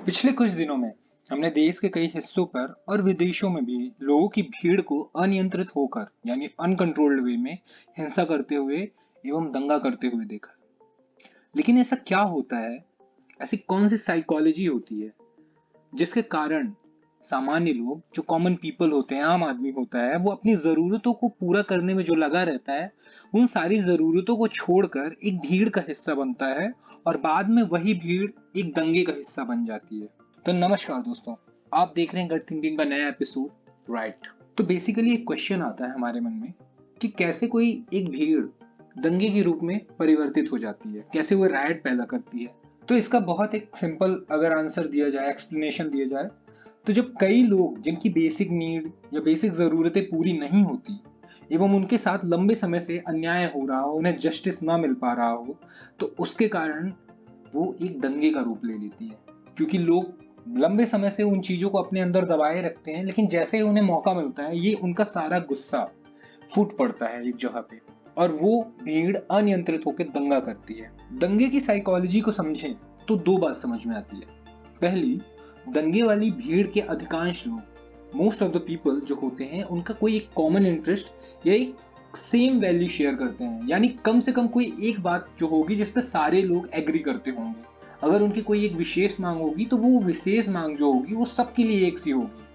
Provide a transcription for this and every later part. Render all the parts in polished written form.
पिछले कुछ दिनों में हमने देश के कई हिस्सों पर और विदेशों में भी लोगों की भीड़ को अनियंत्रित होकर यानी अनकंट्रोल्ड वे में हिंसा करते हुए एवं दंगा करते हुए देखा। लेकिन ऐसा क्या होता है? ऐसी कौन सी साइकोलॉजी होती है जिसके कारण सामान्य लोग, जो कॉमन पीपल होते हैं, आम आदमी होता है, वो अपनी जरूरतों को पूरा करने में जो लगा रहता है, उन सारी जरूरतों को छोड़कर एक भीड़ का हिस्सा बनता है और बाद में वही भीड़ एक दंगे का हिस्सा बन जाती है। तो नमस्कार दोस्तों, आप देख रहे हैं गट थिंकिंग का नया एपिसोड, राइट? तो बेसिकली एक क्वेश्चन आता है हमारे मन में कि कैसे कोई एक भीड़ दंगे के रूप में परिवर्तित हो जाती है, कैसे वो रायट पैदा करती है। तो इसका बहुत एक सिंपल अगर आंसर दिया जाए, एक्सप्लेनेशन दिया जाए, तो जब कई लोग जिनकी बेसिक नीड या बेसिक जरूरतें पूरी नहीं होती एवं उनके साथ लंबे समय से अन्याय हो रहा हो, उन्हें जस्टिस ना मिल पा रहा हो, तो उसके कारण वो एक दंगे का रूप ले लेती है। क्योंकि लोग लंबे समय से उन चीजों को अपने अंदर दबाए रखते हैं, लेकिन जैसे ही उन्हें मौका मिलता है, ये उनका सारा गुस्सा फूट पड़ता है एक जगह पे और वो भीड़ अनियंत्रित होकर दंगा करती है। दंगे की साइकोलॉजी को समझें तो दो बात समझ में आती है। पहली, दंगे वाली भीड़ के अधिकांश लोग, मोस्ट ऑफ द पीपल जो होते हैं, उनका कोई एक कॉमन इंटरेस्ट या एक सेम वैल्यू शेयर करते हैं, यानी कम से कम कोई एक बात जो होगी जिस पे सारे लोग एग्री करते होंगे। अगर उनकी कोई एक विशेष मांग होगी तो वो विशेष मांग जो होगी वो सबके लिए एक सी होगी।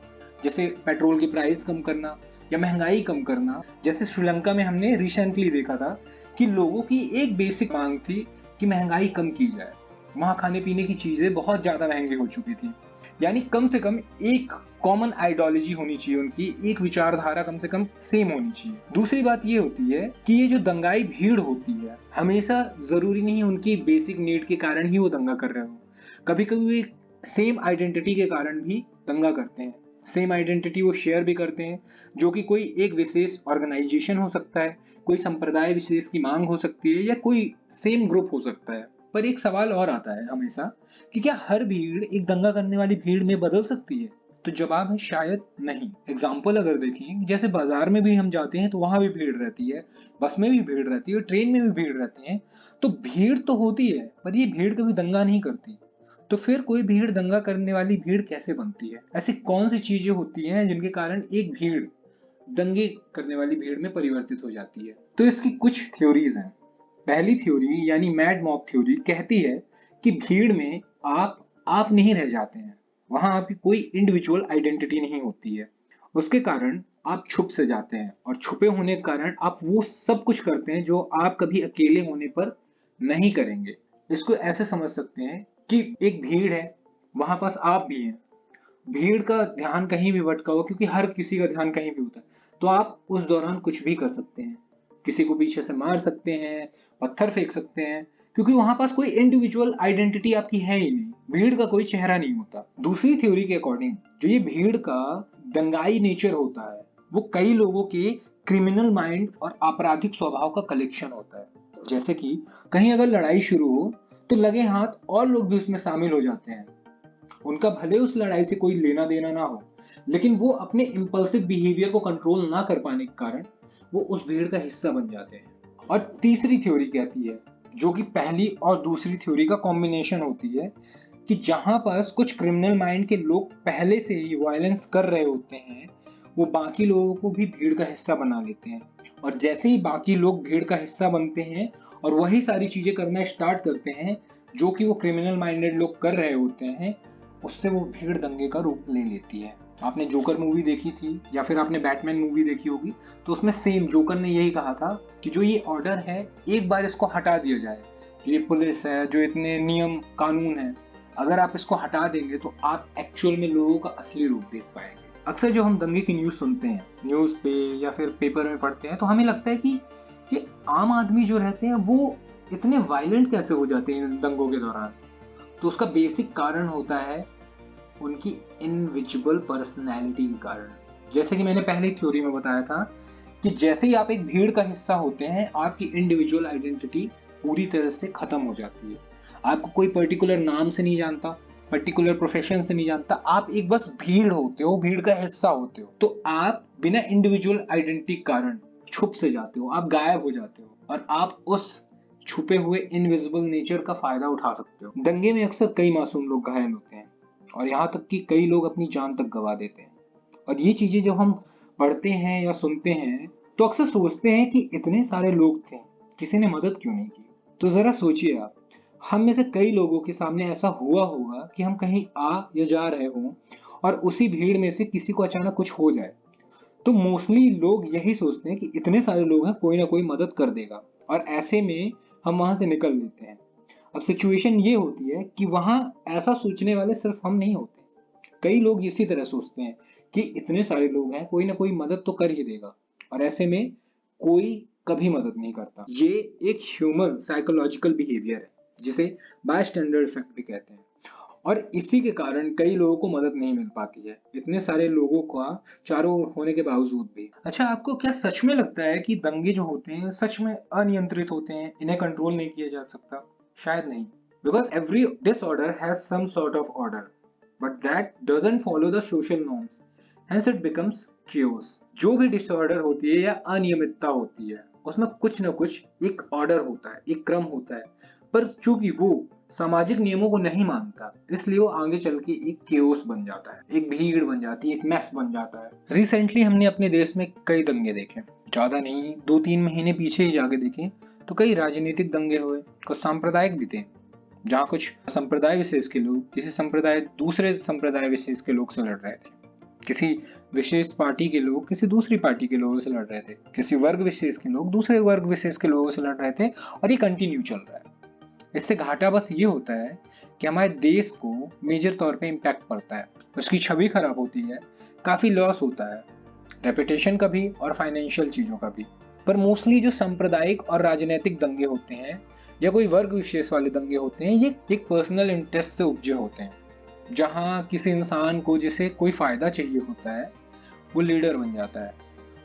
जैसे पेट्रोल की प्राइस कम करना या महंगाई कम करना। जैसे श्रीलंका में हमने रिसेंटली देखा था कि लोगों की एक बेसिक मांग थी कि महंगाई कम की जाए। वहां खाने पीने की चीजें बहुत ज्यादा महंगी हो चुकी थी, यानी कम से कम एक कॉमन आइडियोलॉजी होनी चाहिए, उनकी एक विचारधारा कम से कम सेम होनी चाहिए। दूसरी बात ये होती है कि ये जो दंगाई भीड़ होती है, हमेशा जरूरी नहीं उनकी बेसिक नीड के कारण ही वो दंगा कर रहे हो। कभी कभी वे सेम आइडेंटिटी के कारण भी दंगा करते हैं। सेम आइडेंटिटी वो शेयर भी करते हैं, जो कि कोई एक विशेष ऑर्गेनाइजेशन हो सकता है, कोई संप्रदाय विशेष की मांग हो सकती है, या कोई सेम ग्रुप हो सकता है। पर एक सवाल और आता है हमेशा कि क्या हर भीड़ एक दंगा करने वाली भीड़ में बदल सकती है? तो जवाब है शायद नहीं। एग्जाम्पल अगर देखें, जैसे बाजार में भी हम जाते हैं तो वहां भी भीड़ रहती है, बस में भी भीड़ रहती है, ट्रेन में भी भीड़ रहती है। तो भीड़ तो होती है, पर ये भीड़ कभी दंगा नहीं करती। तो फिर कोई भीड़ दंगा करने वाली भीड़ कैसे बनती है? ऐसी कौन सी चीजें होती हैं जिनके कारण एक भीड़ दंगे करने वाली भीड़ में परिवर्तित हो जाती है? तो इसकी कुछ थ्योरीज हैं। पहली थ्योरी यानी मैड मॉब थ्योरी कहती है कि भीड़ में आप नहीं रह जाते हैं, वहां आपकी कोई इंडिविजुअल आइडेंटिटी नहीं होती है। उसके कारण आप छुप से जाते हैं और छुपे होने के कारण आप वो सब कुछ करते हैं जो आप कभी अकेले होने पर नहीं करेंगे। इसको ऐसे समझ सकते हैं कि एक भीड़ है, वहां पास आप भी हैं। भीड़ का ध्यान कहीं भी भटका हो, क्योंकि हर किसी का ध्यान कहीं भी होता है, तो आप उस दौरान कुछ भी कर सकते हैं। किसी को पीछे से मार सकते हैं, पत्थर फेंक सकते हैं, क्योंकि वहां पास कोई इंडिविजुअल आइडेंटिटी आपकी है ही नहीं, भीड़ का कोई चेहरा नहीं होता। दूसरी थ्योरी के अकॉर्डिंग जो ये भीड़ का दंगाई नेचर होता है, वो कई लोगों के क्रिमिनल माइंड और आपराधिक स्वभाव का कलेक्शन होता है। जैसे कि कहीं अगर लड़ाई शुरू हो तो लगे हाथ और लोग भी उसमें शामिल हो जाते हैं। उनका भले उस लड़ाई से कोई लेना देना ना हो, लेकिन वो अपने इम्पल्सिव बिहेवियर को कंट्रोल ना कर पाने के कारण वो उस भीड़ का हिस्सा बन जाते हैं। और तीसरी थ्योरी कहती है, जो कि पहली और दूसरी थ्योरी का कॉम्बिनेशन होती है, कि जहां पास कुछ क्रिमिनल माइंड के लोग पहले से ही वायलेंस कर रहे होते हैं, वो बाकी लोगों को भी भीड़ का हिस्सा बना लेते हैं। और जैसे ही बाकी लोग भीड़ का हिस्सा बनते हैं और वही सारी चीजें करना स्टार्ट करते हैं जो कि वो क्रिमिनल माइंडेड लोग कर रहे होते हैं, उससे वो भीड़ दंगे का रूप ले लेती है। आपने जोकर मूवी देखी थी या फिर आपने बैटमैन मूवी देखी होगी, तो उसमें सेम जोकर ने यही कहा था कि जो ये ऑर्डर है, एक बार इसको हटा दिया जाए, जो ये पुलिस है, जो इतने नियम कानून है, अगर आप इसको हटा देंगे तो आप एक्चुअल में लोगों का असली रूप देख पाएंगे। अक्सर जो हम दंगे की न्यूज सुनते हैं, न्यूज पे या फिर पेपर में पढ़ते हैं, तो हमें लगता है कि ये आम आदमी जो रहते हैं वो इतने वायलेंट कैसे हो जाते हैं इन दंगों के दौरान। तो उसका बेसिक कारण होता है उनकी इनविजिबल पर्सनैलिटी के कारण। जैसे कि मैंने पहले थ्योरी में बताया था कि जैसे ही आप एक भीड़ का हिस्सा होते हैं, आपकी इंडिविजुअल आइडेंटिटी पूरी तरह से खत्म हो जाती है। आपको कोई पर्टिकुलर नाम से नहीं जानता, पर्टिकुलर प्रोफेशन से नहीं जानता, आप एक बस भीड़ होते हो, भीड़ का हिस्सा होते हो। तो आप बिना इंडिविजुअल आइडेंटिटी कारण छुप से जाते हो, आप गायब हो जाते हो और आप उस छुपे हुए इनविजिबल नेचर का फायदा उठा सकते हो। दंगे में अक्सर कई मासूम लोग घायल होते हैं, और यहाँ तक कि कई लोग अपनी जान तक गंवा देते हैं। और ये चीजें जब हम पढ़ते हैं या सुनते हैं तो अक्सर सोचते हैं कि इतने सारे लोग थे, किसी ने मदद क्यों नहीं की। तो जरा सोचिए आप, हम में से कई लोगों के सामने ऐसा हुआ होगा कि हम कहीं आ या जा रहे हों और उसी भीड़ में से किसी को अचानक कुछ हो जाए। तो मोस्टली लोग यही सोचते हैं कि इतने सारे लोग हैं, कोई ना कोई मदद कर देगा, और ऐसे में हम वहां से निकल लेते हैं। अब सिचुएशन ये होती है कि वहां ऐसा सोचने वाले सिर्फ हम नहीं होते, कई लोग इसी तरह सोचते हैं कि इतने सारे लोग हैं, कोई ना कोई मदद तो कर ही देगा, और ऐसे में कोई कभी मदद नहीं करता। ये एक ह्यूमन साइकोलॉजिकल बिहेवियर है जिसे बायस्टैंडर इफेक्ट भी कहते हैं। और इसी के कारण कई लोगों को मदद नहीं मिल पाती है, इतने सारे लोगों का चारों ओर होने के बावजूद भी। अच्छा, आपको क्या सच में लगता है कि दंगे जो होते हैं सच में अनियंत्रित होते हैं, इन्हें कंट्रोल नहीं किया जा सकता? शायद नहीं, because every disorder has some sort of order, but that doesn't follow the social norms. Hence it becomes chaos. जो भी डिसऑर्डर होती है या अनियमितता होती है उसमें कुछ न कुछ एक ऑर्डर होता है, एक क्रम होता है, पर चूंकि वो सामाजिक नियमों को नहीं मानता इसलिए वो आगे चल के एक केओस बन जाता है, एक भीड़ बन जाती है, एक मैस बन जाता है। रिसेंटली हमने अपने देश में कई दंगे देखे, ज्यादा नहीं 2-3 महीने पीछे ही जाके देखे तो कई राजनीतिक दंगे हुए, कुछ सांप्रदायिक भी थे, जहाँ कुछ संप्रदाय विशेष के लोग किसी संप्रदाय दूसरे संप्रदाय विशेष के लोग से लड़ रहे थे, किसी विशेष पार्टी के लोग किसी दूसरी पार्टी के लोगों से लड़ रहे थे, किसी वर्ग विशेष के लोग दूसरे वर्ग विशेष के लोगों से लड़ रहे थे, और ये कंटिन्यू चल रहा है। इससे घाटा बस ये होता है कि हमारे देश को मेजर तौर पे इम्पैक्ट पड़ता है, उसकी छवि खराब होती है, काफी लॉस होता है, रेपुटेशन का भी और फाइनेंशियल चीजों का भी। पर मोस्टली जो सांप्रदायिक और राजनीतिक दंगे होते हैं या कोई वर्ग विशेष वाले दंगे होते हैं, ये एक पर्सनल इंटरेस्ट से उपजे होते हैं, जहां किसी इंसान को जिसे कोई फायदा चाहिए होता है वो लीडर बन जाता है।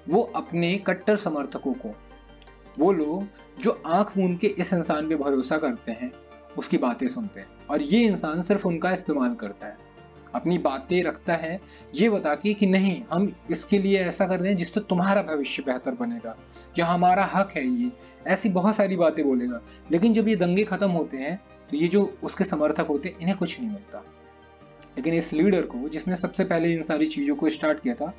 वो अपने कट्टर समर्थकों को, वो लोग जो आंख मूंद के इस इंसान पे भरोसा करते हैं, उसकी बातें सुनते हैं, और ये इंसान सिर्फ उनका इस्तेमाल करता है, अपनी बातें रखता है ये बता के कि नहीं हम इसके लिए ऐसा कर रहे हैं जिससे तुम्हारा भविष्य बेहतर बनेगा, या हमारा हक है ये, ऐसी बहुत सारी बातें बोलेगा। लेकिन जब ये दंगे खत्म होते हैं तो ये जो उसके समर्थक होते हैं इन्हें कुछ नहीं मिलता, लेकिन इस लीडर को जिसने सबसे पहले इन सारी चीजों को स्टार्ट किया था,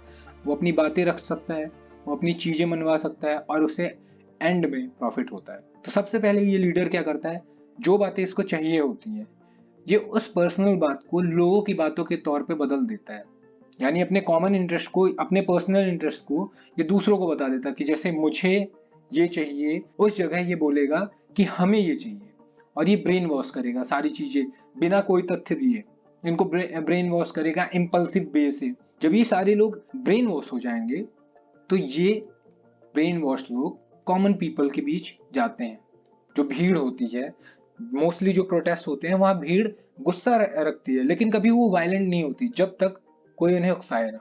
वो अपनी बातें रख सकता है, वो अपनी चीजें मनवा सकता है, और उसे एंड में प्रॉफिट होता है। तो सबसे पहले ये लीडर क्या करता है, जो बातें इसको चाहिए होती हैं ये उस पर्सनल बात को लोगों की बातों के तौर पे बदल देता है, यानी अपने कॉमन इंटरेस्ट को, अपने पर्सनल इंटरेस्ट को ये दूसरों को बता देता है कि जैसे मुझे ये चाहिए, उस जगह ये बोलेगा कि हमें ये चाहिए, और ये ब्रेन वॉश करेगा सारी चीजें बिना कोई तथ्य दिए, इनको ब्रेन वॉश करेगा इम्पल्सिव वे से। जब ये सारे लोग ब्रेन वॉश हो जाएंगे तो ये ब्रेन वॉश लोग कॉमन पीपल के बीच जाते हैं, जो भीड़ होती है, मोस्टली जो प्रोटेस्ट होते हैं वहां भीड़ गुस्सा रखती है, लेकिन कभी वो वायलेंट नहीं होती जब तक कोई उन्हें उकसाए ना।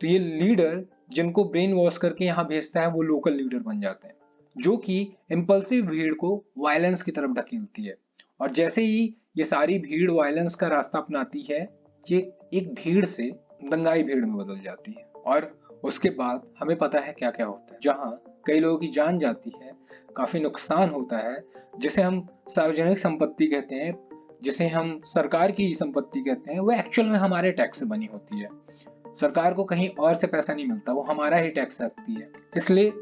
तो ये लीडर जिनको ब्रेन वॉश करके यहाँ भेजता है वो लोकल लीडर बन जाते हैं, जो कि इम्पल्सिव भीड़ को वायलेंस की तरफ ढकेलती है। और जैसे ही ये सारी भीड़ वायलेंस का रास्ता अपनाती है, ये एक भीड़ से दंगाई भीड़ में बदल जाती है, और उसके बाद हमें पता है क्या क्या होता है, जहाँ कई लोगों की जान जाती है, काफी नुकसान होता है, जिसे हम सार्वजनिक संपत्ति कहते हैं, जिसे हम सरकार की संपत्ति कहते हैं, वो एक्चुअल में हमारे टैक्स से बनी होती है। सरकार को कहीं और से पैसा नहीं मिलता, वो हमारा ही टैक्स रखती है। इसलिए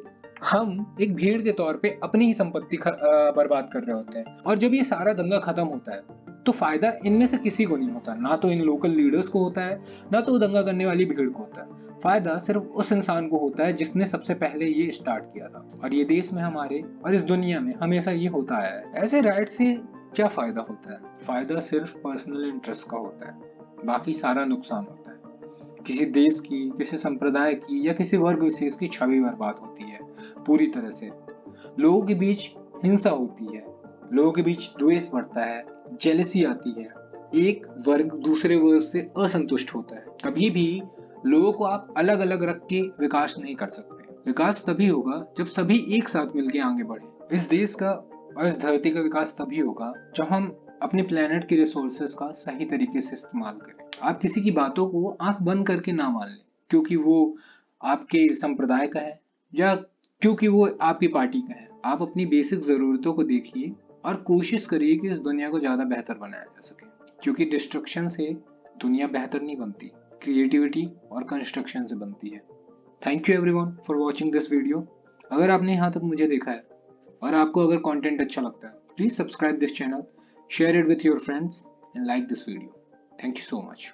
हम एक भीड़ के तौर पे अपनी ही संपत्ति बर्बाद कर रहे होते हैं। और जब ये सारा दंगा खत्म होता है तो फायदा इनमें से किसी को नहीं होता, ना तो इन लोकल लीडर्स को होता है, ना तो दंगा करने वाली भीड़ को होता है। फायदा सिर्फ उस इंसान को होता है जिसने सबसे पहले ये स्टार्ट किया था। और ये देश में हमारे और इस दुनिया में हमेशा ये होता है। ऐसे राइट से क्या फायदा होता है? फायदा सिर्फ पर्सनल इंटरेस्ट का होता है, बाकी सारा नुकसान होता है। किसी देश की, किसी संप्रदाय की या किसी वर्ग विशेष की छवि बर्बाद होती है पूरी तरह से। लोगों के बीच हिंसा होती है, लोगों के बीच द्वेष बढ़ता है, जेलसी आती है, एक वर्ग दूसरे वर्ग से असंतुष्ट होता है। कभी भी लोगों को आप अलग अलग रख के विकास नहीं कर सकते। विकास तभी होगा जब सभी एक साथ मिलकर आगे बढ़े। इस देश का और इस धरती का विकास तभी होगा जब हम अपने प्लेनेट के रिसोर्सेस का सही तरीके से इस्तेमाल करें। आप किसी की बातों को आंख बंद करके ना मान लें क्योंकि वो आपके संप्रदाय का है या क्योंकि वो आपकी पार्टी का है। आप अपनी बेसिक जरूरतों को देखिए और कोशिश करिए कि इस दुनिया को ज्यादा बेहतर बनाया जा सके, क्योंकि डिस्ट्रक्शन से दुनिया बेहतर नहीं बनती, क्रिएटिविटी और कंस्ट्रक्शन से बनती है। Thank you everyone for watching this video. अगर आपने यहाँ तक मुझे देखा है और आपको अगर कंटेंट अच्छा लगता है, please subscribe this channel, share it with your friends and like this video. Thank you so much.